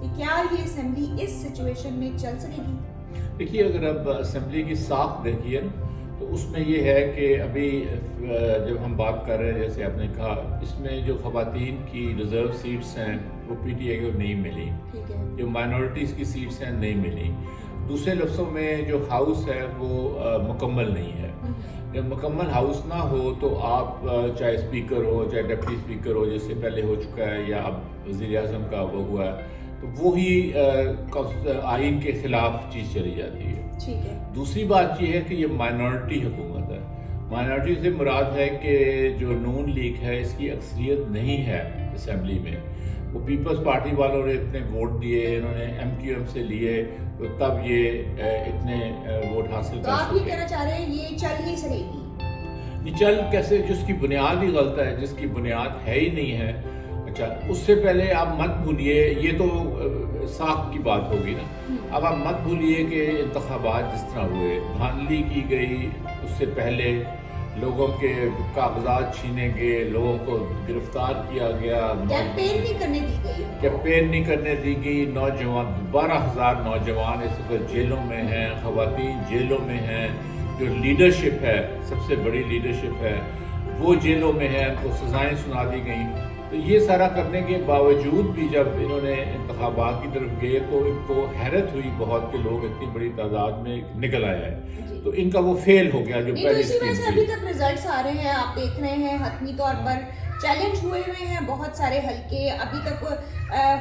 کہ کیا یہ اسمبلی اس سچویشن میں چل سکے گی؟ دیکھیے، اگر اب اسمبلی کی ساخت دیکھیے نا، تو اس میں یہ ہے کہ ابھی جب ہم بات کر رہے ہیں، جیسے آپ نے کہا، اس میں جو خواتین کی ریزرو سیٹس ہیں وہ پی ٹی آئی کو نہیں ملی، جو مائنورٹیز کی سیٹس ہیں نہیں ملی۔ دوسرے لفظوں میں جو ہاؤس ہے وہ مکمل نہیں ہے۔ جب مکمل ہاؤس نہ ہو تو آپ چاہے اسپیکر ہو، چاہے ڈپٹی اسپیکر ہو، جس سے پہلے ہو چکا ہے، یا اب وزیر اعظم کا وہ ہوا ہے، تو وہی آئین کے خلاف چیز چلی جاتی ہے۔ ٹھیک ہے۔ دوسری بات یہ ہے کہ یہ مائنورٹی حکومت ہے۔ مائنورٹی سے مراد ہے کہ جو نون لیگ ہے، اس کی اکثریت نہیں ہے اسمبلی میں۔ وہ پیپلز پارٹی والوں نے اتنے ووٹ دیے، انہوں نے ایم کیو ایم سے لیے، تو تب یہ اتنے ووٹ حاصل تو کر آپ یہ سکے۔ کہنا چاہ رہے ہیں یہ چل نہیں سکے گی؟ یہ چل کیسے، جس کی بنیاد ہی غلط ہے، جس کی بنیاد ہے ہی نہیں ہے۔ اچھا، اس سے پہلے آپ مت بھولیے، یہ تو ساخت کی بات ہوگی نا، اب آپ مت بھولیے کہ انتخابات جس طرح ہوئے، دھاندلی کی گئی، اس سے پہلے لوگوں کے کاغذات چھینے گئے، لوگوں کو گرفتار کیا گیا، کیمپین نہیں کرنے دی گئی، کیمپین نہیں کرنے دی گئی۔ نوجوان 12,000 نوجوان اس وقت جیلوں میں ہیں، خواتین جیلوں میں ہیں، جو لیڈرشپ ہے، سب سے بڑی لیڈرشپ ہے، وہ جیلوں میں ہے، ان کو سزائیں سنا دی گئیں۔ تو یہ سارا کرنے کے باوجود بھی جب انہوں نے انتخابات کی طرف گئے تو ان کو حیرت ہوئی بہت کہ لوگ اتنی بڑی تعداد میں نکل آئے ہیں، تو ان کا وہ فیل ہو گیا جو نہیں، تو پہلے اسی وجہ سے اسکیم ابھی تھی۔ تک ریزلٹس آ رہے ہیں، آپ دیکھ رہے ہیں حتمی طور پر چیلنج ہوئے ہیں بہت سارے حلقے، ابھی تک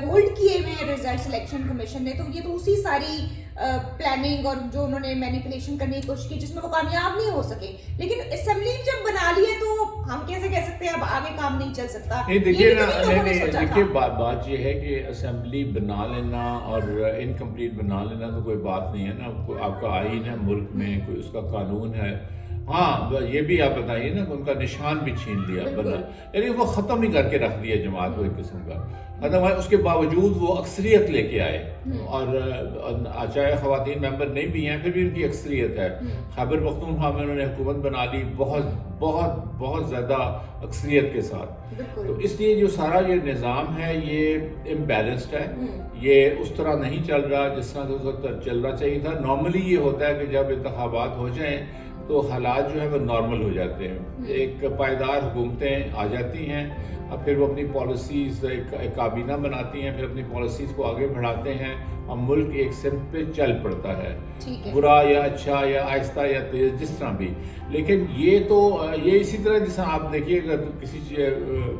ہولڈ کیے ہوئے ہیں ریزلٹس الیکشن کمیشن نے۔ تو یہ تو اسی ساری پلاننگ اور جو انہوں نے مینیپولیشن کرنے کی کوشش کی جس میں وہ کامیاب نہیں ہو سکے۔ لیکن اسمبلی جب بنا لی ہے تو ہم کیسے کہہ سکتے ہیں اب آگے کام نہیں چل سکتا؟ دیکھیے نا، دیکھیے بات یہ ہے کہ اسمبلی بنا لینا اور انکمپلیٹ بنا لینا تو کوئی بات نہیں ہے نا۔ آپ کا آئین ہے ملک میں، کوئی اس کا قانون ہے۔ ہاں، یہ بھی آپ بتائیے نا کہ ان کا نشان بھی چھین لیا بنا، یعنی وہ ختم ہی کر کے رکھ دیا جماعت کو ایک قسم کا ختم ہے۔ اس کے باوجود وہ اکثریت لے کے آئے، اور چاہے خواتین ممبر نہیں بھی ہیں پھر بھی ان کی اکثریت ہے۔ خیبر پختونخوا میں انہوں نے حکومت بنا لی بہت بہت بہت زیادہ اکثریت کے ساتھ۔ تو اس لیے جو سارا یہ نظام ہے یہ امبیلنسڈ ہے، یہ اس طرح نہیں چل رہا جس طرح اس وقت چلنا چاہیے تھا۔ نارملی یہ ہوتا ہے کہ جب انتخابات ہو جائیں تو حالات جو ہیں وہ نارمل ہو جاتے ہیں، ایک پائیدار حکومتیں آ جاتی ہیں، اور پھر وہ اپنی پالیسیز ایک کابینہ بناتی ہیں، پھر اپنی پالیسیز کو آگے بڑھاتے ہیں، اور ملک ایک سمت پہ چل پڑتا ہے، برا یا اچھا یا آہستہ یا تیز جس طرح بھی۔ لیکن یہ اسی طرح جس طرح آپ دیکھیے اگر کسی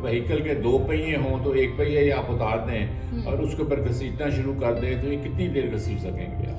وہیکل کے 2 پہیے ہوں تو ایک پہیہ آپ اتار دیں اور اس کے اوپر گھسیٹنا شروع کر دیں تو یہ کتنی دیر گھسیٹ سکیں گے؟